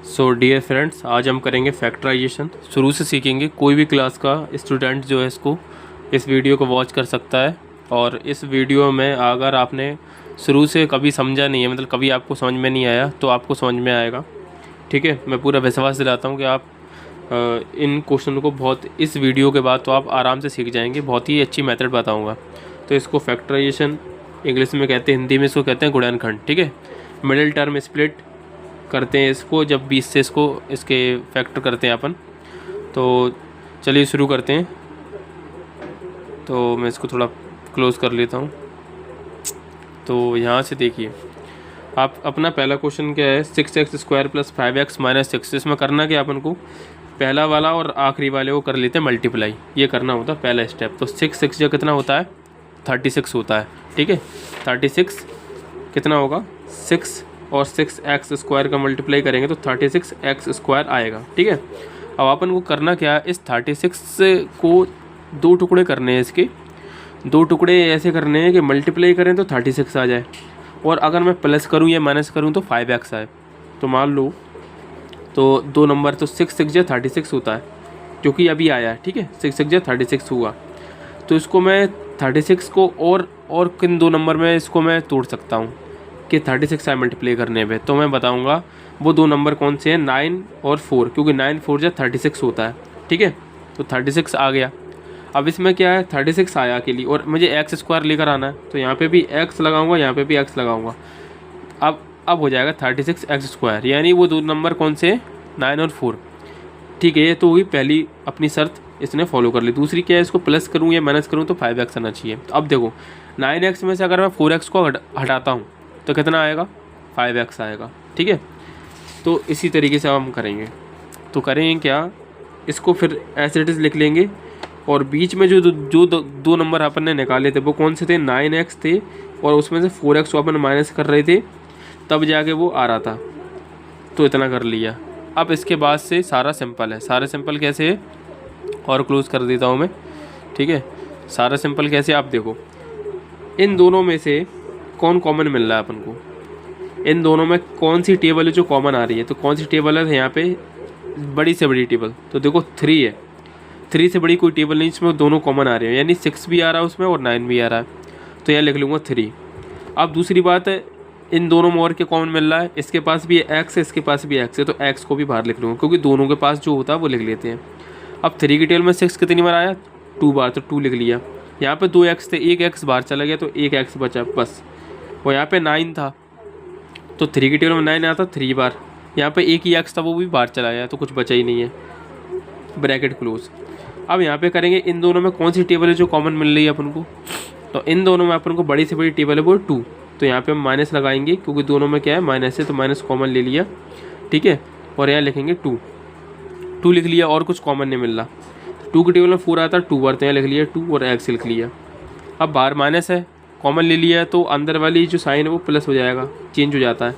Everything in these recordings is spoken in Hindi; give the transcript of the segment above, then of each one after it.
सो डियर फ्रेंड्स, आज हम करेंगे फैक्टराइजेशन। शुरू से सीखेंगे। कोई भी क्लास का स्टूडेंट जो है इसको इस वीडियो को वॉच कर सकता है। और इस वीडियो में अगर आपने शुरू से कभी समझा नहीं है, मतलब कभी आपको समझ में नहीं आया, तो आपको समझ में आएगा। ठीक है, मैं पूरा विश्वास दिलाता हूँ कि आप इन क्वेश्चन को बहुत इस वीडियो के बाद तो आप आराम से सीख जाएंगे। बहुत ही अच्छी मेथड बताऊँगा। तो इसको फैक्टराइजेशन इंग्लिश में कहते हैं, हिंदी में इसको कहते हैं गुणनखंड। ठीक है, मिडिल टर्म स्प्लिट करते हैं इसको, जब 20 से इसके फैक्टर करते हैं अपन। तो चलिए शुरू करते हैं। तो मैं इसको थोड़ा क्लोज़ कर लेता हूँ। तो यहाँ से देखिए, आप अपना पहला क्वेश्चन क्या है, 6x² + 5x - 6। इसमें करना क्या अपन को, पहला वाला और आखिरी वाले को कर लेते हैं मल्टीप्लाई। ये करना होता है पहला स्टेप। तो 6 जो कितना होता है, 36 होता है। ठीक है, 36 कितना होगा, 6 और 6x² का मल्टीप्लाई करेंगे तो 36x² आएगा। ठीक है, अब अपन को करना क्या है, इस 36 को दो टुकड़े करने हैं। इसके दो टुकड़े ऐसे करने हैं कि मल्टीप्लाई करें तो 36 आ जाए, और अगर मैं प्लस करूं या माइनस करूं तो 5x आए। तो मान लो, तो दो नंबर, तो 6 6 36 होता है, जो कि अभी आया है। ठीक है, 6 6 36 हुआ। तो इसको मैं 36 को और किन दो नंबर में इसको मैं तोड़ सकता हूँ कि 36 आए मल्टीप्लाई करने पे। तो मैं बताऊँगा वो दो नंबर कौन से हैं, 9 और 4, क्योंकि 9 4 36 होता है। ठीक है, तो 36 आ गया। अब इसमें क्या है, 36 आया के लिए, और मुझे x² लेकर आना है। तो यहाँ पे भी x लगाऊंगा, यहाँ पे भी x लगाऊंगा। अब हो जाएगा 36x², यानी वो दो नंबर कौन से, 9 और 4। ठीक है, ये तो हुई पहली अपनी शर्त, इसने फॉलो कर ली। दूसरी क्या है, इसको प्लस करूँ या माइनस करूँ तो 5x आना चाहिए। तो अब देखो, 9x में से अगर मैं 4x को हटाता हूँ तो कितना आएगा, 5x आएगा। ठीक है, तो इसी तरीके से हम करेंगे। तो करेंगे क्या, इसको फिर एज इट इज़ लिख लेंगे, और बीच में जो दो नंबर अपन ने निकाले थे वो कौन से थे, 9x थे, और उसमें से 4x को अपन माइनस कर रहे थे, तब जाके वो आ रहा था। तो इतना कर लिया। अब इसके बाद से सारा सिंपल है। सारा सिंपल कैसे है, और क्लोज कर देता हूँ मैं। ठीक है, सारा सिंपल कैसे, आप देखो, इन दोनों में से कौन कॉमन मिल रहा है अपन को, इन दोनों में कौन सी टेबल है जो कॉमन आ रही है। तो कौन सी टेबल है यहाँ पे, बड़ी से बड़ी टेबल, तो देखो 3 है। 3 से बड़ी कोई टेबल नहीं जिसमें दोनों कॉमन आ रहे हैं, यानी 6 भी आ रहा है उसमें और 9 भी आ रहा है। तो यहाँ लिख लूँगा 3। अब दूसरी बात है, इन दोनों में और क्या कॉमन मिल रहा है, इसके पास भी x है, इसके पास भी x है, तो x को भी बाहर लिख लूँगा, क्योंकि दोनों के पास जो होता है वो लिख लेते हैं। अब 3 की टेबल में 6 कितनी बार आया, 2 बार, तो 2 लिख लिया। यहाँ पे 2x थे, एक x बाहर चला गया तो एक x बचा बस। और यहाँ पे 9 था, तो 3 की टेबल में 9 आता 3 बार। यहाँ पे एक ही x था, वो भी बाहर चला गया, तो कुछ बचा ही नहीं है, ब्रैकेट क्लोज। अब यहाँ पे करेंगे, इन दोनों में कौन सी टेबल है जो कॉमन मिल रही है अपन को। तो इन दोनों में अपन को बड़ी से बड़ी टेबल है वो 2। तो यहाँ पे हम माइनस लगाएंगे, क्योंकि दोनों में क्या है, माइनस है, तो माइनस कॉमन ले लिया। ठीक है, और यहाँ लिखेंगे 2 लिख लिया, और कुछ कॉमन नहीं मिल रहा। 2 की टेबल में 4 आता है 2 बार, तो यहाँ लिख लिया 2 और x लिख लिया। अब बाहर माइनस है, कॉमन ले लिया, तो अंदर वाली जो साइन है वो प्लस हो जाएगा, चेंज हो जाता है।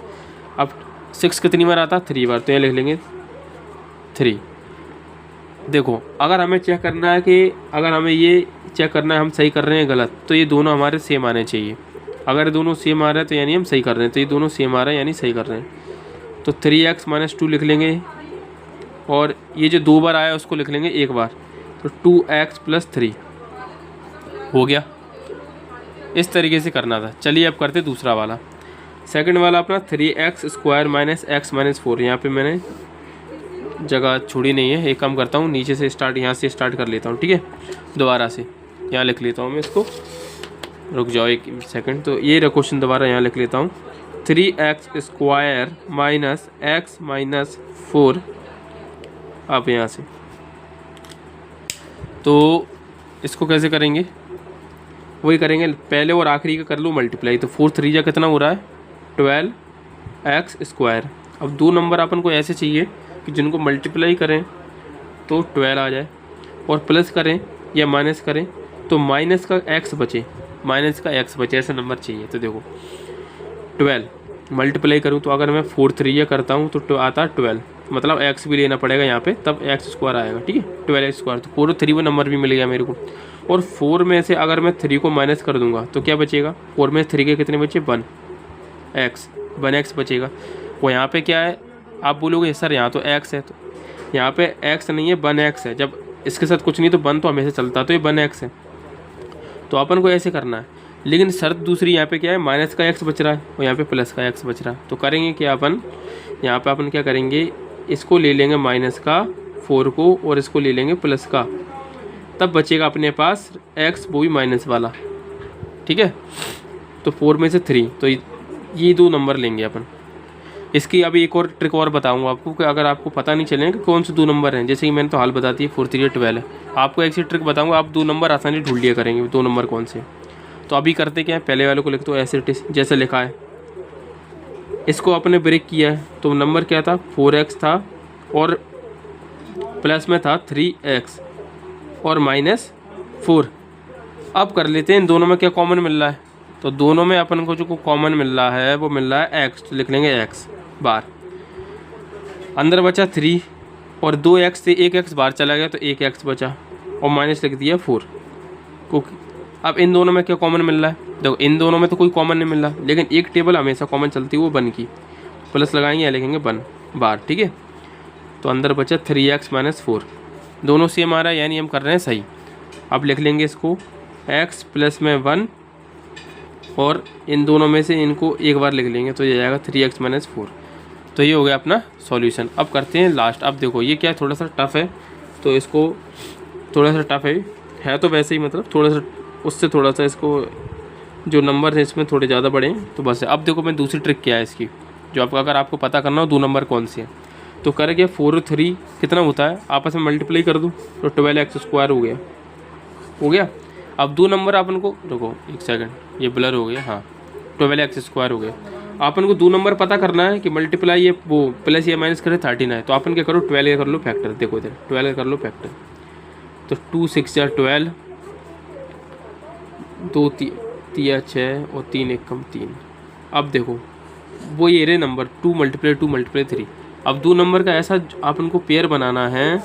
अब 6 कितनी बार आता है, 3 बार, तो यहाँ लिख लेंगे 3। देखो, अगर हमें चेक करना है कि, अगर हमें ये चेक करना है हम सही कर रहे हैं गलत, तो ये दोनों हमारे सेम आने चाहिए। अगर दोनों सेम आ रहे हैं तो यानी हम सही कर रहे हैं, तो ये दोनों सेम आ रहे हैं यानी सही कर रहे हैं। तो 3x - 2 लिख लेंगे, और ये जो 2 बार आया उसको लिख लेंगे 1 बार, तो 2x + 3 हो गया। इस तरीके से करना था। चलिए अब करते दूसरा वाला, सेकंड वाला अपना 3x² - x - 4। यहाँ पे मैंने जगह छोड़ी नहीं है, एक काम करता हूँ, नीचे से स्टार्ट, यहाँ से स्टार्ट कर लेता हूँ। ठीक है, दोबारा से यहाँ लिख लेता हूँ मैं इसको, रुक जाओ एक सेकंड। तो ये क्वेश्चन दोबारा यहाँ लिख लेता हूँ, 3x² - x - 4। आप यहाँ से, तो इसको कैसे करेंगे, वही करेंगे, पहले और आखिरी का कर लो मल्टीप्लाई। तो 4 3 कितना हो रहा है, 12x²। अब दो नंबर अपन को ऐसे चाहिए कि जिनको मल्टीप्लाई करें तो 12 आ जाए, और प्लस करें या माइनस करें तो माइनस का x बचे, ऐसा नंबर चाहिए। तो देखो 12 मल्टीप्लाई करूँ तो अगर मैं 4 3 करता हूँ तो आता है 12, मतलब x भी लेना पड़ेगा यहाँ पे, तब x² आएगा। ठीक है, 12x², तो 4 3 नंबर भी मिल गया मेरे को। और 4 में से अगर मैं 3 को माइनस कर दूंगा तो क्या बचेगा, 4 में 3 के कितने बचे, 1x बचेगा। वो यहाँ पे क्या है, आप बोलोगे सर यहाँ तो x है, तो यहाँ पे x नहीं है 1x है, जब इसके साथ कुछ नहीं तो 1 तो हमेशा चलता, तो ये 1x है। तो अपन को ऐसे करना है, लेकिन शर्त दूसरी यहाँ पे क्या है, माइनस का x बच रहा है और यहाँ पे प्लस का x बच रहा है। तो करेंगे क्या अपन, यहाँ पे अपन क्या करेंगे, इसको ले लेंगे माइनस का 4 को और इसको ले लेंगे प्लस का, तब बचेगा अपने पास x, वो भी माइनस वाला। ठीक है, तो 4 में से 3, तो ये 2 नंबर लेंगे अपन। इसकी अभी एक और ट्रिक और बताऊंगा आपको कि अगर आपको पता नहीं चले कि कौन से 2 नंबर हैं, जैसे कि मैंने तो हाल बता दी 4 3 12 है, आपको एक सी ट्रिक बताऊंगा, आप 2 नंबर आसानी ढूंढ लिया करेंगे 2 नंबर कौन से। तो अभी करते क्या है, पहले वाले को लिखते हो ऐसे जैसे लिखा है, इसको आपने ब्रेक किया है, तो नंबर क्या था 4x था और प्लस में था 3x और माइनस 4। अब कर लेते हैं इन दोनों में क्या कॉमन मिल रहा है, तो दोनों में अपन को जो कॉमन मिल रहा है वो मिल रहा है x, तो लिख लेंगे x बार। अंदर बचा 3 और 2x से 1x बाहर चला गया तो 1x बचा और माइनस लिख दिया 4 क्योंकि अब इन दोनों में क्या कॉमन मिल रहा है, देखो इन दोनों में तो कोई कॉमन नहीं मिल रहा, लेकिन एक टेबल हमेशा कॉमन चलती है वो 1 की, प्लस लगाएंगे या लिखेंगे 1 बार। ठीक है, तो अंदर बचा 3x माइनस 4, दोनों सेम आ रहा है यानी हम कर रहे हैं सही। अब लिख लेंगे इसको x प्लस में 1 और इन दोनों में से इनको एक बार लिख लेंगे तो ये आएगा 3x माइनस 4। तो ये हो गया अपना सॉल्यूशन। अब करते हैं लास्ट। अब देखो ये क्या है, थोड़ा सा टफ है, तो इसको थोड़ा सा टफ है तो वैसे ही मतलब थोड़ा सा उससे थोड़ा सा इसको जो नंबर है इसमें थोड़े ज़्यादा बड़े हैं तो बस है। अब देखो मैं दूसरी ट्रिक क्या है इसकी, जो आपका अगर आपको पता करना हो 2 नंबर कौन से हैं, तो करे क्या 4 और 3 कितना होता है, आपस में मल्टीप्लाई कर दूँ तो 12x स्क्वायर हो गया। अब 2 नंबर अपन को, देखो एक सेकंड ये ब्लर हो गया, हाँ 12x स्क्वायर हो गया। अपन को 2 नंबर पता करना है कि मल्टीप्लाई ये वो प्लस या माइनस करे 13 है, तो अपन क्या करो 12 कर लो फैक्टर। देखो इधर 12 कर लो फैक्टर, तो 2 6 या 12, 2 3 6 और 3 1 कम 3। अब देखो वो ये रहे नंबर 2 मल्टीप्लाई 3। अब 2 नंबर का ऐसा अपन को पेयर बनाना है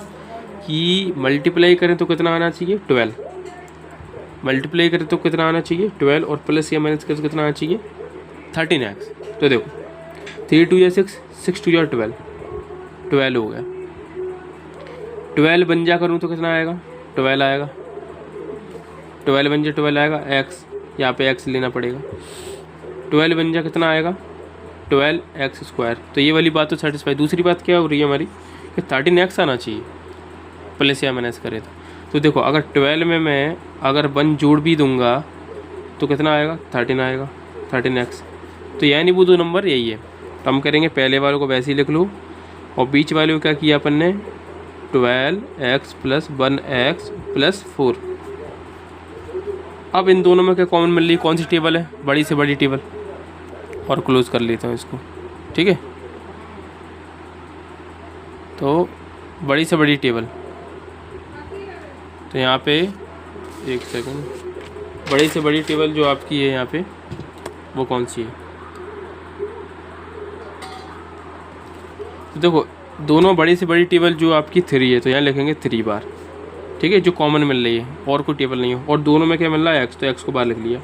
कि मल्टीप्लाई करें तो कितना आना चाहिए 12, मल्टीप्लाई करें तो कितना आना चाहिए 12 और प्लस या माइनस करें तो कितना आना चाहिए 13x। तो देखो 3 2 या 6, 6 2 या 12 हो गया। 12 बन जा करूँ तो कितना आएगा 12 आएगा, 12 बन जा 12 आएगा x, यहाँ पे x लेना पड़ेगा। 12 बन जा कितना आएगा 12x स्क्वायर। तो ये वाली बात तो सेटिस्फाई। दूसरी बात क्या हो रही है हमारी कि 13x आना चाहिए प्लस या माइनस करे तो देखो अगर 12 में मैं अगर 1 जोड़ भी दूंगा तो कितना आएगा 13 आएगा 13x। तो यानी वो 2 नंबर यही है। तो हम करेंगे पहले वालों को वैसे ही लिख लो और बीच वाले को क्या किया अपन ने 12x प्लस 1x प्लस 4। अब इन दोनों में क्या कॉमन मिल रही, कौन सी टेबल है, बड़ी से बड़ी टेबल। और क्लोज कर लेता हूँ इसको, ठीक है। तो बड़ी से बड़ी टेबल, तो यहाँ पे एक सेकंड, बड़ी से बड़ी टेबल जो आपकी है यहाँ पे वो कौन सी है। तो देखो दोनों बड़ी से बड़ी टेबल जो आपकी 3 है तो यहाँ लिखेंगे 3 बार, ठीक है, जो कॉमन मिल रही है और कोई टेबल नहीं है। और दोनों में क्या मिल रहा है x, तो x को बाहर लिख लिया।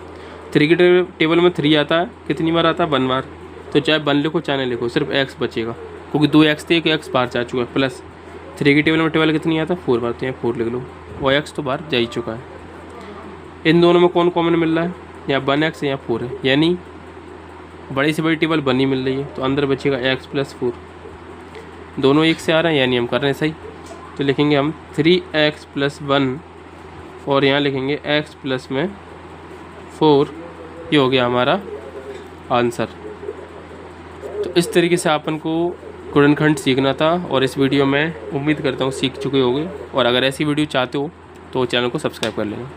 3 की टेबल में 3 आता है, कितनी बार आता है 1 बार, तो चाहे 1 लिखो चाहे नहीं लिखो सिर्फ x बचेगा क्योंकि 2x थे, एक x बाहर जा चुका है। प्लस 3 की टेबल में 12 कितनी आता है 4 बार, तो यहाँ 4 लिख लो और x तो बाहर जा ही चुका है। इन दोनों में कौन कॉमन मिल रहा है, यहाँ 1x यहाँ 4 है, यानी बड़ी से बड़ी टेबल 1 ही मिल रही है, तो अंदर बचेगा x प्लस 4। दोनों एक से आ रहे हैं यानी हम कर रहे हैं सही। तो लिखेंगे हम 3x प्लस 1 और यहाँ लिखेंगे x प्लस में 4। ये हो गया हमारा आंसर। तो इस तरीके से अपन को गुणनखंड सीखना था और इस वीडियो में उम्मीद करता हूँ सीख चुके होंगे। और अगर ऐसी वीडियो चाहते हो तो चैनल को सब्सक्राइब कर लेना।